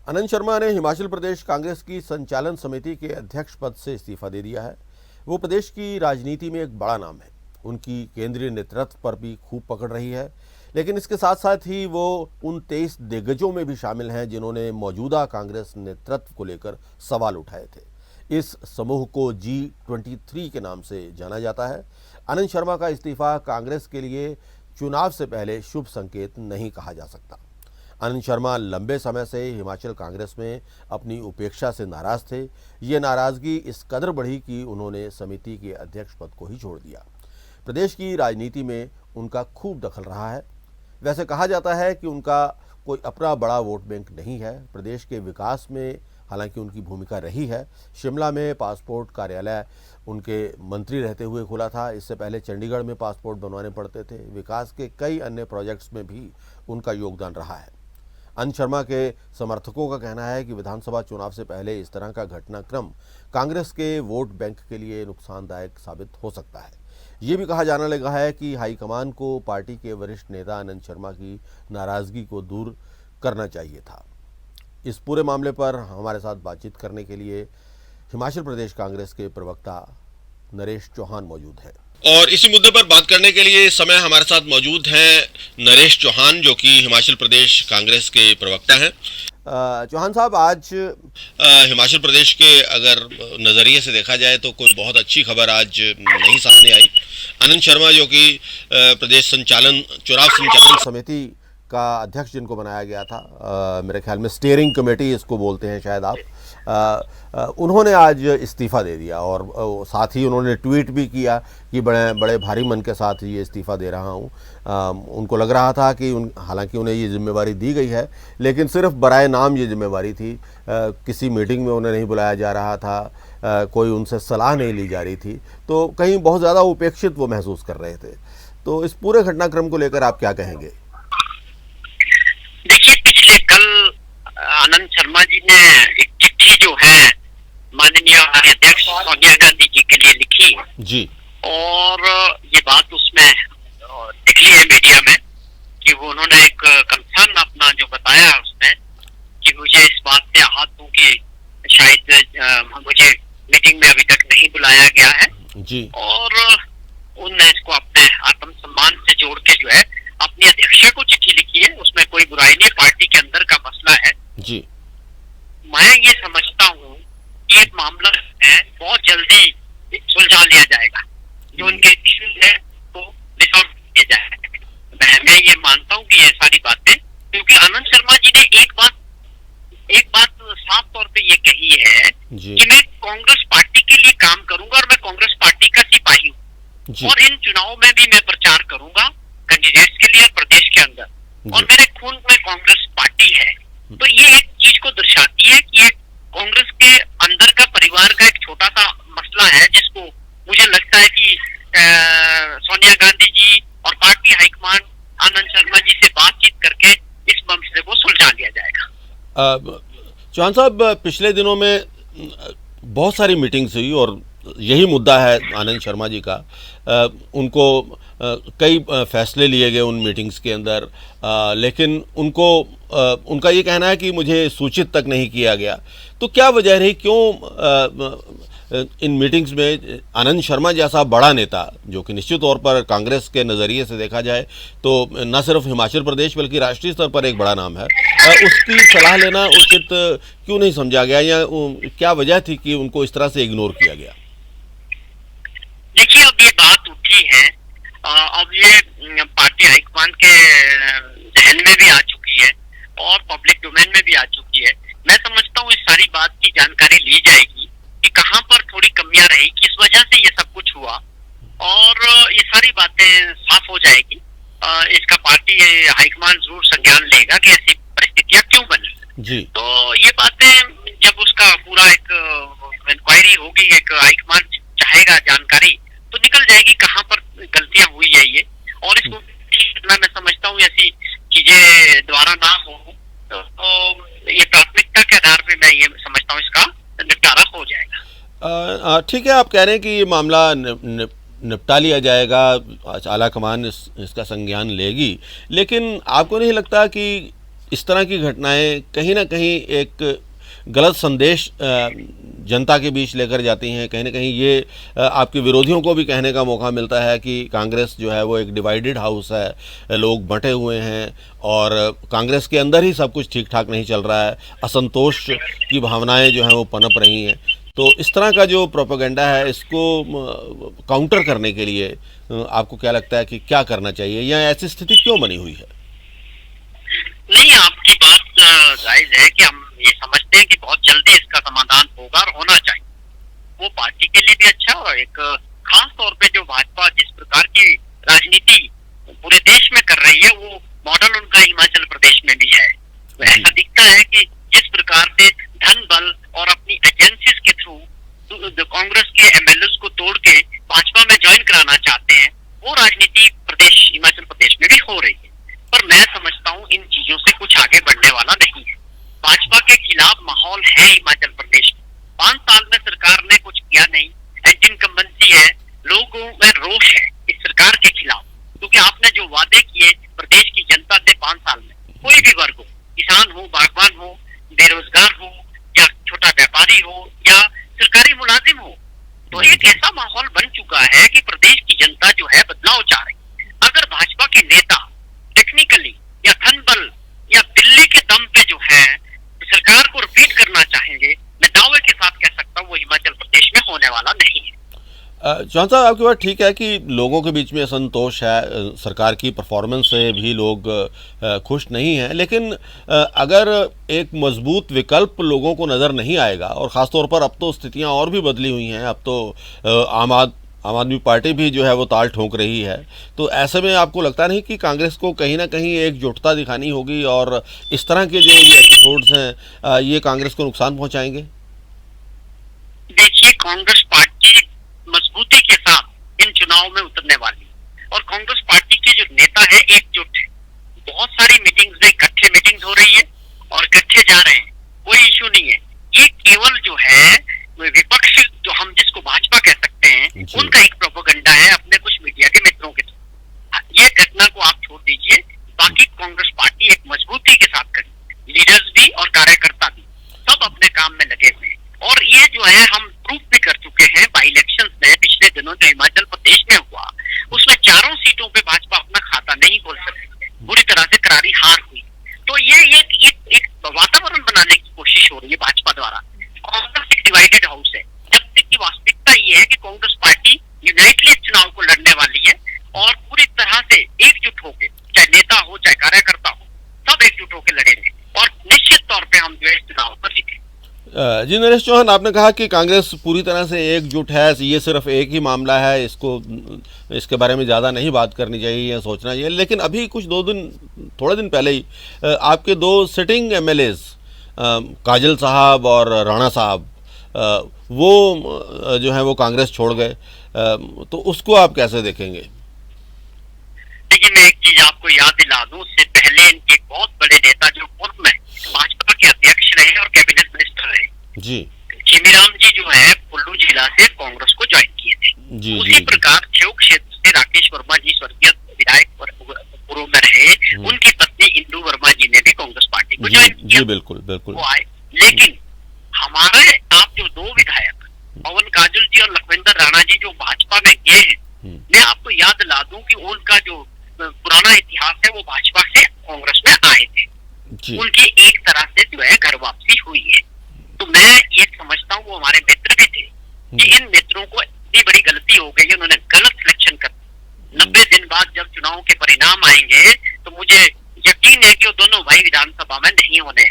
आनंद शर्मा ने हिमाचल प्रदेश कांग्रेस की संचालन समिति के अध्यक्ष पद से इस्तीफा दे दिया है। वो प्रदेश की राजनीति में एक बड़ा नाम है। उनकी केंद्रीय नेतृत्व पर भी खूब पकड़ रही है, लेकिन इसके साथ साथ ही वो उन 23 दिग्गजों में भी शामिल हैं जिन्होंने मौजूदा कांग्रेस नेतृत्व को लेकर सवाल उठाए थे। इस समूह को G23 के नाम से जाना जाता है। आनंद शर्मा का इस्तीफा कांग्रेस के लिए चुनाव से पहले शुभ संकेत नहीं कहा जा सकता। आनंद शर्मा लंबे समय से हिमाचल कांग्रेस में अपनी उपेक्षा से नाराज थे। ये नाराजगी इस कदर बढ़ी कि उन्होंने समिति के अध्यक्ष पद को ही छोड़ दिया। प्रदेश की राजनीति में उनका खूब दखल रहा है। वैसे कहा जाता है कि उनका कोई अपना बड़ा वोट बैंक नहीं है। प्रदेश के विकास में हालांकि उनकी भूमिका रही है। शिमला में पासपोर्ट कार्यालय उनके मंत्री रहते हुए खुला था। इससे पहले चंडीगढ़ में पासपोर्ट बनवाने पड़ते थे। विकास के कई अन्य प्रोजेक्ट्स में भी उनका योगदान रहा है। आनंद शर्मा के समर्थकों का कहना है कि विधानसभा चुनाव से पहले इस तरह का घटनाक्रम कांग्रेस के वोट बैंक के लिए नुकसानदायक साबित हो सकता है। ये भी कहा जाने लगा है कि हाईकमान को पार्टी के वरिष्ठ नेता आनंद शर्मा की नाराजगी को दूर करना चाहिए था। इस पूरे मामले पर हमारे साथ बातचीत करने के लिए हिमाचल प्रदेश कांग्रेस के प्रवक्ता नरेश चौहान मौजूद हैं। और इसी मुद्दे पर बात करने के लिए इस समय हमारे साथ मौजूद हैं नरेश चौहान, जो कि हिमाचल प्रदेश कांग्रेस के प्रवक्ता हैं। चौहान साहब, आज हिमाचल प्रदेश के अगर नज़रिए से देखा जाए तो कोई बहुत अच्छी खबर आज नहीं सामने आई। आनंद शर्मा, जो कि प्रदेश चुनाव संचालन समिति का अध्यक्ष जिनको बनाया गया था, मेरे ख्याल में स्टीयरिंग कमेटी इसको बोलते हैं शायद आप, उन्होंने आज इस्तीफ़ा दे दिया और साथ ही उन्होंने ट्वीट भी किया कि बड़े भारी मन के साथ ये इस्तीफ़ा दे रहा हूँ। उनको लग रहा था कि हालांकि उन्हें ये जिम्मेवारी दी गई है, लेकिन सिर्फ बराए नाम ये जिम्मेवारी थी। किसी मीटिंग में उन्हें नहीं बुलाया जा रहा था, कोई उनसे सलाह नहीं ली जा रही थी, तो कहीं बहुत ज़्यादा उपेक्षित वो महसूस कर रहे थे। तो इस पूरे घटनाक्रम को लेकर आप क्या कहेंगे? देखिए, पिछले कल आनंद शर्मा जी ने एक चिट्ठी जो है माननीय अध्यक्ष सोनिया गांधी जी के लिए लिखी जी, और ये बात उसमें निकली है मीडिया में कि वो उन्होंने एक कंसर्न अपना जो बताया उसमें कि मुझे इस बात से आहत हूँ कि शायद मुझे मीटिंग में अभी तक नहीं बुलाया गया है जी, और उनने इसको अपने आत्मसम्मान से जोड़ के जो है अपनी अध्यक्षा को चिट्ठी लिखी है। उसमें कोई बुराई नहीं, पार्टी के अंदर का मसला है जी। मैं ये समझता हूँ कि ये मामला है बहुत जल्दी सुलझा लिया जाएगा। जो उनके इश्यूज है तो रिसॉल्व किया जाएगा। मैं ये मानता हूँ कि ये सारी बातें, क्योंकि आनंद शर्मा जी ने एक बात साफ तौर पे ये कही है कि मैं कांग्रेस पार्टी के लिए काम करूंगा और मैं कांग्रेस पार्टी का सिपाही हूँ और इन चुनावों में भी मैं प्रचार करूंगा कैंडिडेट्स के लिए प्रदेश के अंदर, और मेरे खून में कांग्रेस पार्टी है। तो ये एक चीज को दर्शाती है कि कांग्रेस के अंदर का परिवार का एक छोटा सा मसला है जिसको मुझे लगता है कि सोनिया गांधी जी और पार्टी हाईकमान आनंद शर्मा जी से बातचीत करके इस मसले को सुलझा लिया जाएगा। चौहान साहब, पिछले दिनों में बहुत सारी मीटिंग्स हुई और यही मुद्दा है आनंद शर्मा जी का। उनको कई फैसले लिए गए उन मीटिंग्स के अंदर, लेकिन उनका ये कहना है कि मुझे सूचित तक नहीं किया गया। तो क्या वजह रही, क्यों इन मीटिंग्स में आनंद शर्मा जैसा बड़ा नेता, जो कि निश्चित तौर पर कांग्रेस के नज़रिए से देखा जाए तो न सिर्फ हिमाचल प्रदेश बल्कि राष्ट्रीय स्तर पर एक बड़ा नाम है, उसकी सलाह लेना उचित क्यों नहीं समझा गया, या क्या वजह थी कि उनको इस तरह से इग्नोर किया गया? देखिए, अब ये बात उठी है, अब ये पार्टी हाईकमान के जहन में भी आ चुकी है और पब्लिक डोमेन में भी आ चुकी है। मैं समझता हूँ इस सारी बात की जानकारी ली जाएगी कि कहाँ पर थोड़ी कमियां रही, किस वजह से ये सब कुछ हुआ, और ये सारी बातें साफ हो जाएगी। इसका पार्टी हाईकमान जरूर संज्ञान लेगा कि ऐसी परिस्थितियां क्यों बनी जी। तो ये बातें जब उसका पूरा एक इंक्वायरी होगी, एक हाईकमान चाहेगा जानकारी, तो निकल जाएगी कहाँ पर गलतियां हुई है ये, और इसको ठीक करना मैं समझता हूँ ऐसी चीजें दोबारा ना हो। तो ये प्राथमिकता के आधार पे मैं ये समझता हूँ इसका निपटारा हो जाएगा। ठीक है, आप कह रहे हैं कि ये मामला निपटा लिया जाएगा, आला कमान इसका संज्ञान लेगी, लेकिन आपको नहीं लगता कि इस तरह की घटनाएं कहीं ना कहीं एक गलत संदेश जनता के बीच लेकर जाती हैं। कहीं ना कहीं ये आपके विरोधियों को भी कहने का मौका मिलता है कि कांग्रेस जो है वो एक डिवाइडेड हाउस है, लोग बंटे हुए हैं और कांग्रेस के अंदर ही सब कुछ ठीक ठाक नहीं चल रहा है, असंतोष की भावनाएं जो हैं वो पनप रही हैं। तो इस तरह का जो प्रोपेगेंडा है इसको काउंटर करने के लिए आपको क्या लगता है कि क्या करना चाहिए, या ऐसी स्थिति क्यों बनी हुई है? नहीं, आपकी बात जायज है कि हम ये समझते हैं कि बहुत जल्दी इसका समाधान होगा और होना चाहिए। वो पार्टी के लिए भी अच्छा, और एक खास तौर पे जो भाजपा जिस प्रकार की राजनीति पूरे देश में कर रही है, वो मॉडल उनका हिमाचल प्रदेश में भी है। तो ऐसा दिखता है कि जिस प्रकार से धन बल और अपनी एजेंसीज के थ्रू कांग्रेस के एमएलए को तोड़ के भाजपा में ज्वाइन कराना चाहते हैं, वो राजनीति प्रदेश हिमाचल प्रदेश में भी हो रही है। पर मैं समझता हूँ इन चीजों से कुछ आगे बढ़ने वाला नहीं है। भाजपा के खिलाफ माहौल है हिमाचल प्रदेश में। 5 साल में सरकार ने कुछ किया नहीं, एंटी इनकम्बेंसी है, लोगों में रोष है इस सरकार के खिलाफ, क्योंकि आपने जो वादे किए प्रदेश की जनता से 5 साल में, कोई भी वर्ग हो, किसान हो, बागवान हो, बेरोजगार हो, या छोटा व्यापारी हो, या सरकारी मुलाजिम हो, तो एक ऐसा माहौल बन चुका है कि प्रदेश की जनता जो है बदलाव चाह रही। अगर भाजपा के नेता टेक्निकली या धन बल या दिल्ली के दम पे जो है सरकार को रिपीट करना चाहेंगे, मैं दावे के साथ कह सकता हूँ वो हिमाचल प्रदेश में होने वाला नहीं है। चौहान साहब, आपकी बात ठीक है कि लोगों के बीच में असंतोष है, सरकार की परफॉर्मेंस से भी लोग खुश नहीं हैं, लेकिन अगर एक मजबूत विकल्प लोगों को नज़र नहीं आएगा, और ख़ास तौर पर अब तो स्थितियां और भी बदली हुई हैं, अब तो आम आदमी पार्टी भी जो है वो ताल ठोक रही है, तो ऐसे में आपको लगता नहीं कि कांग्रेस को कहीं ना कहीं एकजुटता दिखानी होगी, और इस तरह के जो ये एपिसोड्स हैं ये कांग्रेस को नुकसान पहुंचाएंगे? देखिए, कांग्रेस पार्टी मजबूती के साथ इन चुनाव में उतरने वाली, और कांग्रेस पार्टी के जो नेता है एकजुट है। बहुत सारी मीटिंग्स में इकट्ठे मीटिंग्स हो रही है और इकट्ठे जा रहे हैं, कोई इशू नहीं है। ये केवल जो है विपक्ष, जो हम जिसको भाजपा कह सकते हैं, उनका एक प्रोपेगेंडा है अपने कुछ मीडिया के मित्रों के थ्रू। ये घटना को आप छोड़ दीजिए, बाकी कांग्रेस पार्टी एक मजबूती के साथ खड़ी, लीडर्स भी और कार्यकर्ता भी सब अपने काम में लगे हुए हैं। और ये जो है हम प्रूफ भी कर चुके हैं बाई इलेक्शंस में, पिछले दिनों जो हिमाचल प्रदेश में हुआ उसमें 4 सीटों पे भाजपा अपना खाता नहीं खोल सकी, बुरी तरह से करारी हार हुई। तो ये एक वातावरण बनाने की कोशिश हो रही है भाजपा द्वारा। कांग्रेस एक डिवाइडेड हाउस है, जबकि की वास्तविकता ये है कि कांग्रेस पार्टी यूनाइटली इस चुनाव को लड़ने वाली है, और पूरी तरह से एकजुट होकर, चाहे नेता हो चाहे कार्यकर्ता हो, सब एकजुट होकर लड़ेंगे, और निश्चित तौर पर हम जो है इस चुनाव पर जीतेंगे। जी नरेश चौहान, आपने कहा कि कांग्रेस पूरी तरह से एकजुट है, ये सिर्फ एक ही मामला है, इसके बारे में ज़्यादा नहीं बात करनी चाहिए या सोचना चाहिए, लेकिन अभी थोड़े दिन पहले ही आपके 2 सिटिंग एमएलएज काजल साहब और राणा साहब वो जो है वो कांग्रेस छोड़ गए, तो उसको आप कैसे देखेंगे? देखिए, मैं एक चीज आपको याद दिला दूं, उससे पहले इनके बहुत बड़े नेता जो पूर्व में भाजपा के अध्यक्ष रहे और कैबिनेट मिनिस्टर रहे जी, खीमीराम जी जो है कुल्लू जिला से कांग्रेस को ज्वाइन किए थे जी, उसी प्रकार ठेउक क्षेत्र से राकेश वर्मा जी स्वर्गीय विधायक पूर्व में रहे, उनकी पत्नी इंदू वर्मा जी ने भी कांग्रेस पार्टी को ज्वाइन किया। जी बिल्कुल बिल्कुल, वो आए। लेकिन हमारे आप जो 2 विधायक पवन काजल जी और लखविंदर राणा जी जो भाजपा में गए हैं, मैं आपको याद दिला दूं कि उनका जो पुराना इतिहास है वो भाजपा से कांग्रेस में आए थे, उनकी एक तरह से जो है घर वापसी हुई है। तो मैं ये समझता हूँ वो हमारे मित्र भी थे कि इन मित्रों को इतनी बड़ी गलती हो गई, उन्होंने गलत सिलेक्शन कर 90 दिन बाद जब चुनाव के परिणाम आएंगे तो मुझे यकीन है कि वो दोनों भाई विधानसभा में नहीं होने।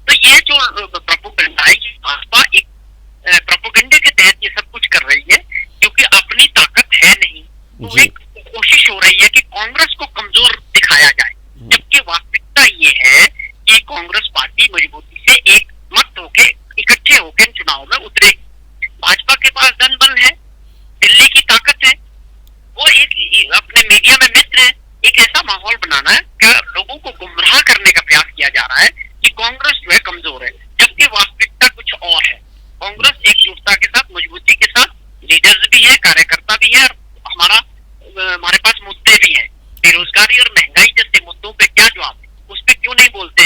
तो ये जो प्रोपेगेंडा है, भाजपा एक प्रोपेगेंडे के तहत ये सब कुछ कर रही है, क्योंकि अपनी ताकत है नहीं, तो एक कोशिश हो रही है कि कांग्रेस को कमजोर दिखाया जाए, जबकि वास्तविकता ये है कि कांग्रेस पार्टी मजबूती से एक मत होके इकट्ठे होकर चुनाव में उतरेगी। भाजपा के पास धन बल है, दिल्ली की ताकत है, वो एक अपने मीडिया में मित्र है। एक ऐसा माहौल बनाना है कि लोगों को गुमराह करने का प्रयास किया जा रहा है कि कांग्रेस जो है कमजोर है, जबकि वास्तविकता कुछ और है। कांग्रेस एकजुटता के साथ, मजबूती के साथ, लीडर्स भी है, कार्यकर्ता भी है, और हमारे पास मुद्दे भी हैं। बेरोजगारी और महंगाई जैसे मुद्दों पे क्या जवाब है, उस पर क्यों नहीं बोलते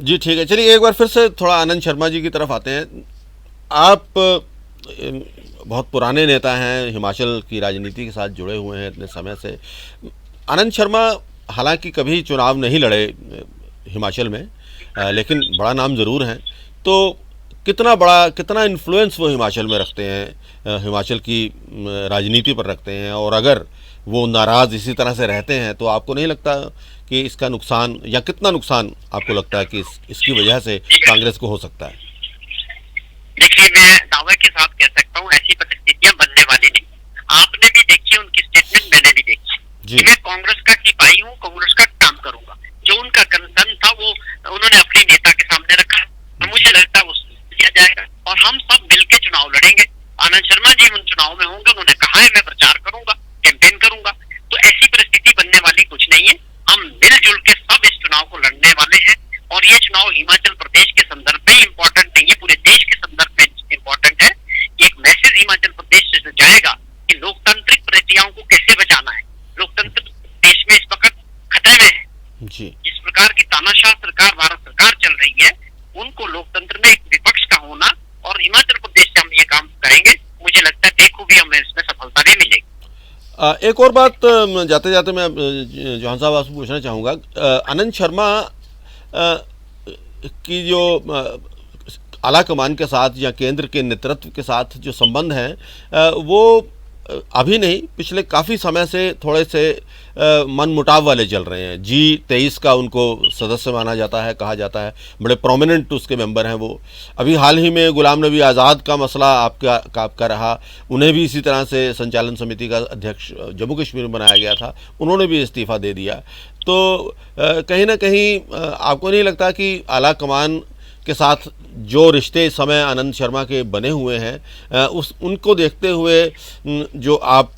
जी ठीक है, चलिए एक बार फिर से थोड़ा आनंद शर्मा जी की तरफ आते हैं। आप बहुत पुराने नेता हैं, हिमाचल की राजनीति के साथ जुड़े हुए हैं इतने समय से। आनंद शर्मा हालांकि कभी चुनाव नहीं लड़े हिमाचल में, लेकिन बड़ा नाम ज़रूर है। तो कितना इन्फ्लुएंस वो हिमाचल में रखते हैं, हिमाचल की राजनीति पर रखते हैं, और अगर वो नाराज़ इसी तरह से रहते हैं तो आपको नहीं लगता कि इसका नुकसान, या कितना नुकसान आपको लगता है कि इसकी वजह से कांग्रेस को हो सकता है? देखिए, मैं दावे के साथ कह सकता हूँ ऐसी परिस्थितियां बनने वाली नहीं। आपने भी देखी उनकी स्टेटमेंट, मैंने भी देखी कि मैं कांग्रेस का सिपाही हूँ, कांग्रेस का काम करूंगा। जो उनका कंसर्न था वो उन्होंने अपने नेता के सामने रखा, और मुझे लगता है वो किया जाएगा और हम सब मिलकर चुनाव लड़ेंगे। आनंद शर्मा जी उन चुनाव में होंगे, उन्होंने कहा है मैं प्रचार करूंगा, कैंपेन करूंगा। तो ऐसी परिस्थिति बनने वाली कुछ नहीं है। हम मिलजुल के सब इस चुनाव को लड़ने वाले हैं, और ये चुनाव हिमाचल प्रदेश के संदर्भ में इम्पोर्टेंट नहीं है, पूरे देश के संदर्भ में इम्पोर्टेंट है। एक मैसेज हिमाचल प्रदेश से जाएगा कि लोकतांत्रिक प्रक्रियाओं को कैसे बचाना है। लोकतंत्र देश में इस वक्त खतरे में है जी। जिस प्रकार की तानाशाह सरकार भारत सरकार चल रही है, उनको लोकतंत्र में एक विपक्ष का होना, और हिमाचल प्रदेश से हम ये काम करेंगे, मुझे लगता है बेखूबी हमें इसमें सफलता नहीं मिलेगी। एक और बात जाते जाते मैं जौहन साहब आपसे पूछना चाहूँगा, आनंद शर्मा की जो आला कमान के साथ या केंद्र के नेतृत्व के साथ जो संबंध हैं, वो अभी नहीं, पिछले काफ़ी समय से थोड़े से मनमुटाव वाले चल रहे हैं। G23 का उनको सदस्य माना जाता है, कहा जाता है, बड़े प्रोमिनेंट उसके मेंबर हैं वो। अभी हाल ही में गुलाम नबी आज़ाद का मसला आपका रहा, उन्हें भी इसी तरह से संचालन समिति का अध्यक्ष जम्मू कश्मीर में बनाया गया था, उन्होंने भी इस्तीफ़ा दे दिया। तो कहीं ना कहीं आपको नहीं लगता कि आला कमान के साथ जो रिश्ते इस समय आनंद शर्मा के बने हुए हैं, उनको देखते हुए जो आप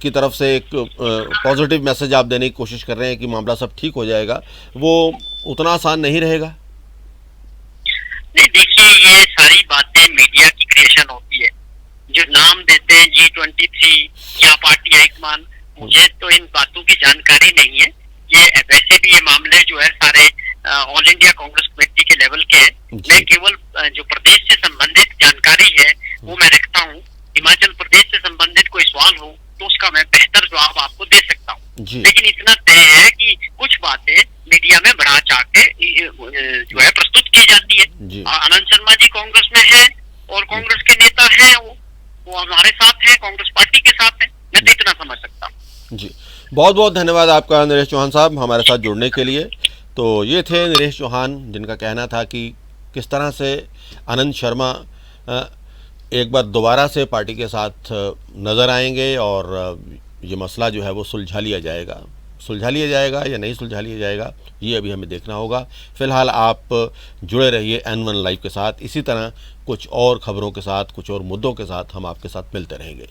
की तरफ से एक पॉजिटिव मैसेज आप देने की कोशिश कर रहे हैं कि मामला सब ठीक हो जाएगा, वो उतना आसान नहीं रहेगा? नहीं, देखिए, ये सारी बातें मीडिया की क्रिएशन होती है। जो नाम देते हैं G23 या पार्टी हाईकमान, मुझे तो इन बातों की जानकारी नहीं है। ये वैसे भी ये मामले जो है सारे ऑल इंडिया कांग्रेस कमेटी के लेवल के हैं। मैं केवल जो प्रदेश से संबंधित जानकारी है वो मैं रखता हूँ। हिमाचल प्रदेश से संबंधित कोई सवाल हो तो उसका मैं बेहतर जवाब आपको दे सकता हूँ। लेकिन इतना तय है कि कुछ बातें मीडिया में बढ़ा चाह के जो है प्रस्तुत की जाती है। आनंद शर्मा जी कांग्रेस में है और कांग्रेस के नेता हैं, वो हमारे साथ है, कांग्रेस पार्टी के साथ है। मैं तो इतना समझ सकता हूँ। जी, बहुत बहुत धन्यवाद आपका नरेश चौहान साहब हमारे साथ जुड़ने के लिए। तो ये थे नरेश चौहान, जिनका कहना था कि किस तरह से आनंद शर्मा एक बार दोबारा से पार्टी के साथ नज़र आएंगे, और ये मसला जो है वो सुलझा लिया जाएगा या नहीं सुलझा लिया जाएगा, ये अभी हमें देखना होगा। फ़िलहाल आप जुड़े रहिए N1 लाइव के साथ। इसी तरह कुछ और खबरों के साथ, कुछ और मुद्दों के साथ हम आपके साथ मिलते रहेंगे।